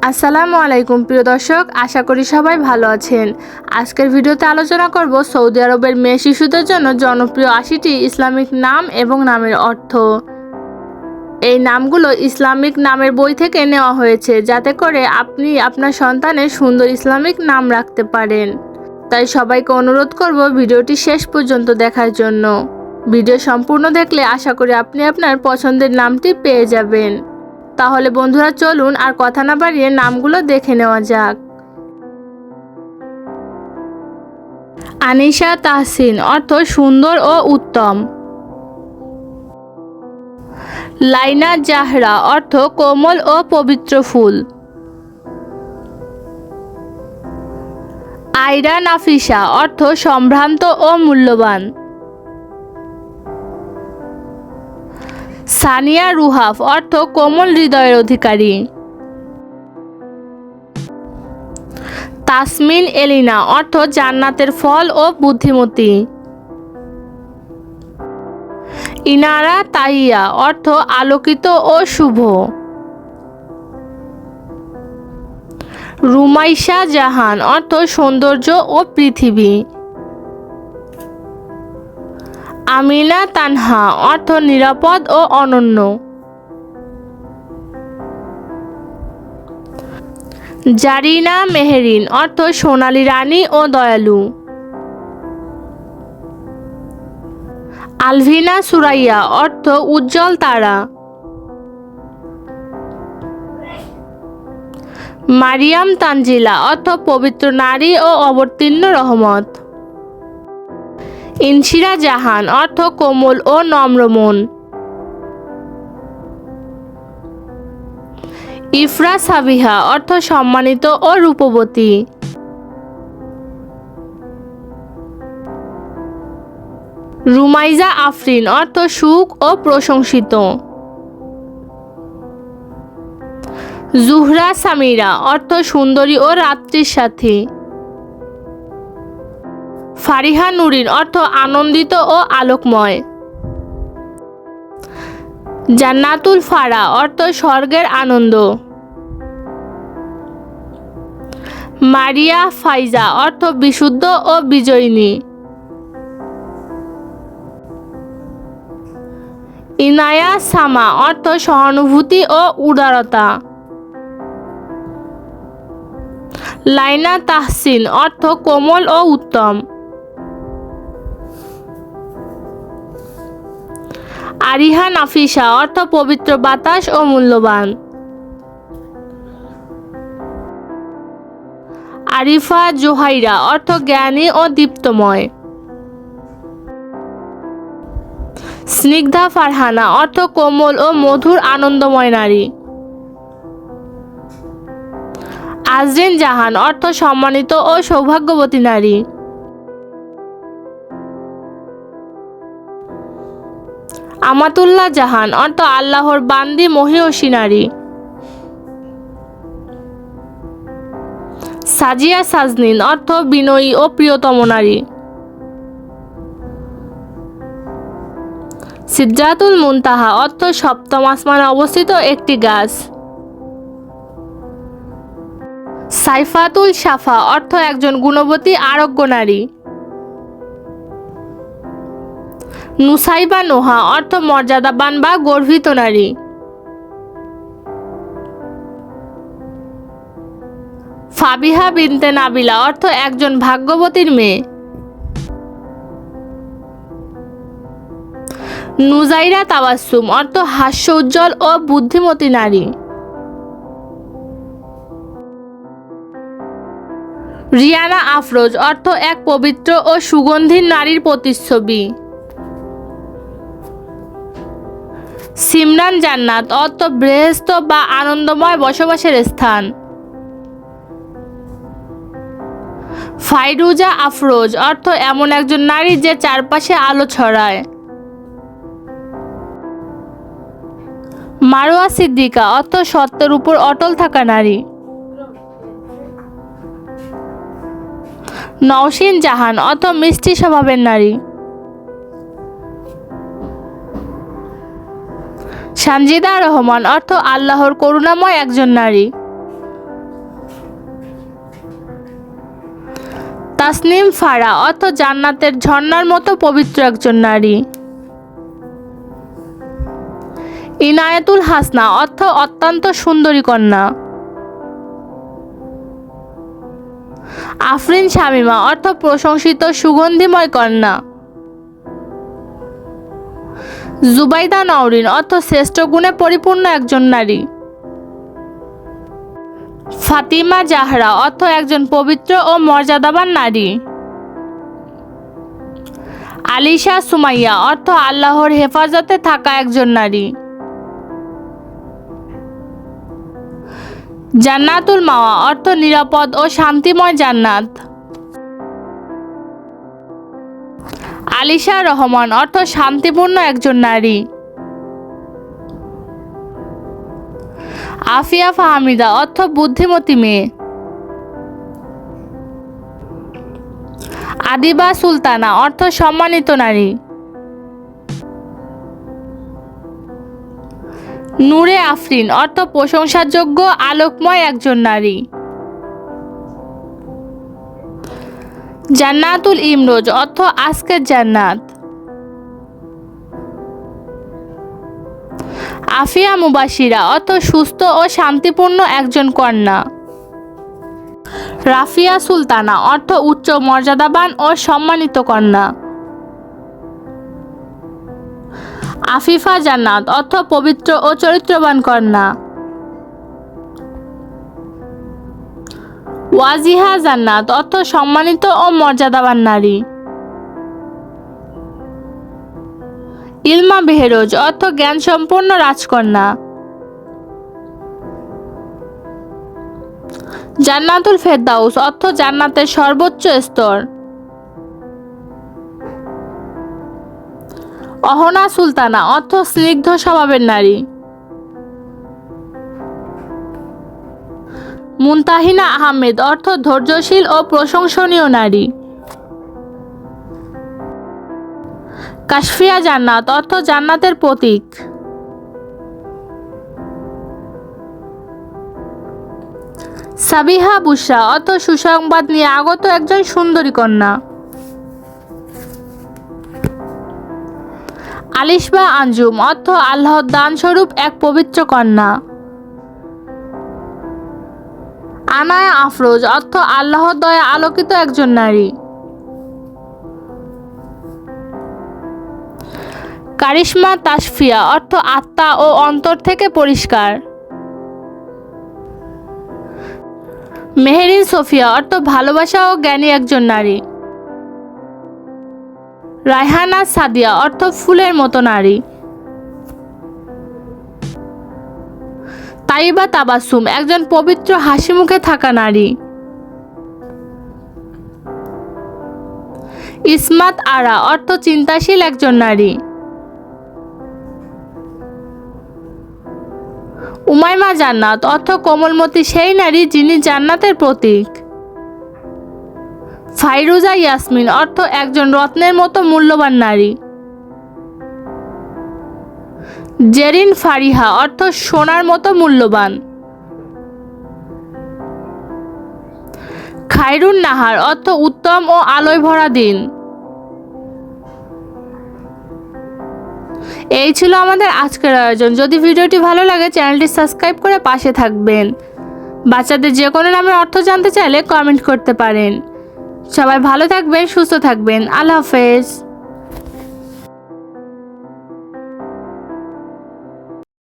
আসসালামু আলাইকুম প্রিয় দর্শক, আশা করি সবাই ভালো আছেন। আজকের ভিডিওতে আলোচনা করব সৌদি আরবের মেয়ে শিশুদের জন্য জনপ্রিয় ৮০টি ইসলামিক নাম এবং নামের অর্থ। এই নামগুলো ইসলামিক নামের বই থেকে নেওয়া হয়েছে, যাতে করে আপনি আপনার সন্তানের সুন্দর ইসলামিক নাম রাখতে পারেন। তাই সবাইকে অনুরোধ করব ভিডিওটি শেষ পর্যন্ত দেখার জন্য। ভিডিও সম্পূর্ণ দেখলে আশা করি আপনি আপনার পছন্দের নামটি পেয়ে যাবেন। তাহলে বন্ধুরা চলুন আর কথা না বাড়িয়ে নামগুলো দেখে নেওয়া যাক। আনিশা তাহসিন অর্থ সুন্দর ও উত্তম। লাইনা জাহরা অর্থ কোমল ও পবিত্র ফুল। আয়রা নাফিসা অর্থ সম্ভ্রান্ত ও মূল্যবান। সানিয়া রুহাফ অর্থ কোমল হৃদয়ের অধিকারী। তাসমিন এলিনা অর্থ জান্নাতের ফল ও বুদ্ধিমতী। ইনারা তাহিয়া অর্থ আলোকিত ও শুভ। রুমাইশা জাহান অর্থ সৌন্দর্য ও পৃথিবী। আমিনা তানহা অর্থ নিরাপদ ও অনন্য। জারিনা মেহেরিন অর্থ সোনালী রানী ও দয়ালু। আলভিনা সুরাইয়া অর্থ উজ্জ্বল তারা। মারিয়াম তানজিলা অর্থ পবিত্র নারী ও অবতীর্ণ রহমত। ইনশিরা জাহান অর্থ কোমল ও নম্র মন। ইফরা সাবিহা অর্থ সম্মানিত ও রূপবতী। রুমাইজা আফরিন অর্থ সুখ ও প্রশংসিত। জুহরা সামিরা অর্থ সুন্দরী ও রাত্রির সাথী। ফারিহা নুরিন অর্থ আনন্দিত ও আলোকময়। জান্নাতুল ফারা অর্থ স্বর্গের আনন্দ। মারিয়া ফাইজা অর্থ বিশুদ্ধ ও বিজয়িনী। ইনায়া সামা অর্থ সহানুভূতি ও উদারতা। লাইনা তাহসিন অর্থ কোমল ও উত্তম। আরিহা নাফিসা অর্থ পবিত্র বাতাস ও মূল্যবান। আরিফা জোহাইরা অর্থ জ্ঞানী ও দীপ্তময়। স্নিগ্ধা ফারহানা অর্থ কোমল ও মধুর আনন্দময় নারী। আজরিন জাহান অর্থ সম্মানিত ও সৌভাগ্যবতী নারী। আমাতুল্লাহ জাহান অর্থ আল্লাহর বান্দি মহিয়সী নারী। সাজিয়া সাজনিন অর্থ বিনয়ী ও প্রিয়তম নারী। সিদরাতুল মুনতাহা অর্থ সপ্তম আসমানে অবস্থিত একটি গাছ। সাইফাতুল সাফা অর্থ একজন গুণবতী আরোগ্য নারী। নুসাইবা নোহা অর্থ মর্যাদাবান বা গর্বিত নারী। ফাবিহা বিনতে নাবিলা অর্থ একজন ভাগ্যবতীর মেয়ে। নুজাইরা তাবাসসুম অর্থ হাস্য উজ্জ্বল ও বুদ্ধিমতী নারী। রিয়ানা আফরোজ অর্থ এক পবিত্র ও সুগন্ধি নারীর প্রতিচ্ছবি। সিমরান জান্নাত অর্থ বেহেশত বা আনন্দময় বসবাসের স্থান। ফাইরুজা আফরোজ অর্থ এমন একজন নারী যে চারপাশে আলো ছড়ায়। মারোয়া সিদ্দিকা অর্থ সত্যের উপর অটল থাকা নারী। নওশিন জাহান অর্থ মিষ্টি স্বভাবের নারী। সানজিদা রহমান অর্থ আল্লাহর করুণাময় একজন নারী। তাসনিম ফারা অর্থ জান্নাতের ঝর্ণার মতো পবিত্র একজন নারী। ইনায়েতুল হাসনা অর্থ অত্যন্ত সুন্দরী কন্যা। আফরিন শামিমা অর্থ প্রশংসিত সুগন্ধিময় কন্যা। জুবাইদা নওরিন অর্থ শ্রেষ্ঠ গুণে পরিপূর্ণ একজন নারী। ফাতিমা জাহরা অর্থ একজন পবিত্র ও মর্যাদাবান নারী। আলিশা সুমাইয়া অর্থ আল্লাহর হেফাজতে থাকা একজন নারী। জান্নাতুল মাওয়া অর্থ নিরাপদ ও শান্তিময় জান্নাত। আলিশা রহমান অর্থ শান্তিপূর্ণ একজন নারী। আফিয়া ফাহমিদা অর্থ বুদ্ধিমতী মেয়ে। আদিবা সুলতানা অর্থ সম্মানিত নারী। নূরে আফরিন অর্থ প্রশংসাযোগ্য আলোকময় একজন নারী। জান্নাতুল ইমরোজ অর্থ আজকের জান্নাত। আফিয়া মুবাশিরা অর্থ সুস্থ ও শান্তিপূর্ণ একজন কন্যা। রাফিয়া সুলতানা অর্থ উচ্চ মর্যাদাবান ও সম্মানিত কন্যা। আফিফা জান্নাত অর্থ পবিত্র ও চরিত্রবান কন্যা। ওয়াজিহা জান্নাত অর্থ সম্মানিত ও মর্যাদাবান নারী। ইলমা বেহরোজ অর্থ জ্ঞানসম্পন্ন রাজকন্যা। জান্নাতুল ফেরদাউস অর্থ জান্নাতের সর্বোচ্চ স্তর। অহনা সুলতানা অর্থ স্নিগ্ধ স্বভাবের নারী। মুনতাহিনা আহমেদ অর্থ ধৈর্যশীল ও প্রশংসনীয় নারী। কাশফিয়া জান্নাত অর্থ জান্নাতের প্রতীক। সাবিহা বুশরা অর্থ সুসংবাদ নিয়ে আগত একজন সুন্দরী কন্যা। আলিশবা আঞ্জুম অর্থ আল্লাহর দানস্বরূপ এক পবিত্র কন্যা। আনায়া আফরোজ অর্থ আল্লাহর দয়া আলোকিত একজন নারী। কারিশমা তাসফিয়া অর্থ আত্মা ও অন্তর থেকে পরিষ্কার। মেহেরিন সোফিয়া অর্থ ভালোবাসা ও জ্ঞানী একজন নারী। রায়হানা সাদিয়া অর্থ ফুলের মতো নারী। তাইবা তাবাসুম একজন পবিত্র হাসি মুখে থাকা নারী। ইসমাত আরা অর্থ চিন্তাশীল একজন নারী। উমাইমা জান্নাত অর্থ কোমলমতি সেই নারী যিনি জান্নাতের প্রতীক। ফাইরুজা ইয়াসমিন অর্থ একজন রত্নের মতো মূল্যবান নারী। জেরিন ফারিহা অর্থ সোনার মতো মূল্যবান। খায়রুন নাহার অর্থ উত্তম ও আলোয় ভরা দিন। এই ছিল আমাদের আজকের আয়োজন। যদি ভিডিওটি ভালো লাগে চ্যানেলটি সাবস্ক্রাইব করে পাশে থাকবেন। বাচ্চাদের যে কোনো নামের অর্থ জানতে চাইলে কমেন্ট করতে পারেন। সবাই ভালো থাকবেন, সুস্থ থাকবেন। আল্লাহ হাফেজ।